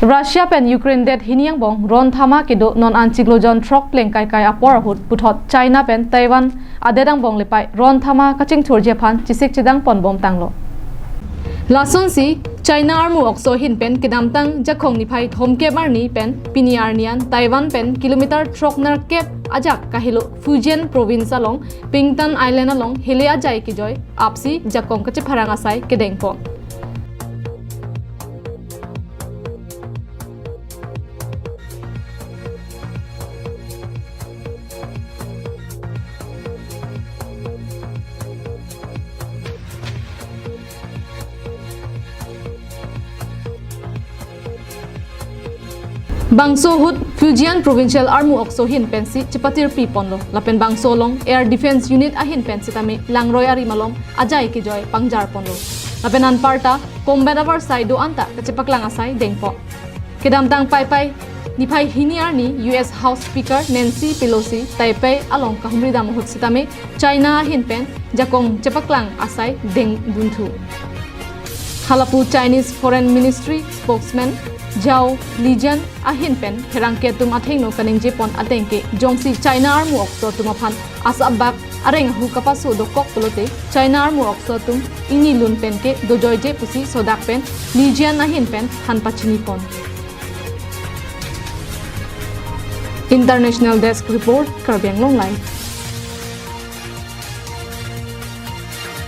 Russia pen Ukraine det hiniang bong ron thama kedo non anchiklojon throk pleng kai kai apor hut puthot China pen Taiwan adedang bong lepai ron thama kangthurji aphan chisik chidang pon bom tanglo lason si China armu okso hin pen kedam tang jakong ni phai homke marni pen piniar nian Taiwan pen kilometer throk nar kep ajak kahilo Fujian province along Pingtan Island along hilia jai ki joy apsi jakong kache pharanga sai kedeng pon Bangso hut Fujian Provincial Armu Okso hin pensi chipatir pi ponlo lapen bangso long Air Defense Unit ahin pensi tami langroy ari malom ajay ki joy pangjar ponlo lapen an parta combat avar side do anta kache paklang asai dengpo kedam tang pai pai ni phai hiniar ni US House Speaker Nancy Pelosi Taipei along kahumri dam hut sitami China hin pen jakong chepaklang asai deng dunthu halapu Chinese Foreign Ministry spokesman Zhao Lijian ahin pen herangke tum atheng no kaning jepon atengke jongsi China armu okso tum aphan asabak areng hu kapasu do kok polote China armu okso tum ini lun pen ke dojoy je pusi sodak pen Lijian ahin pen han pachini pon International Desk Report Karbyang Long Line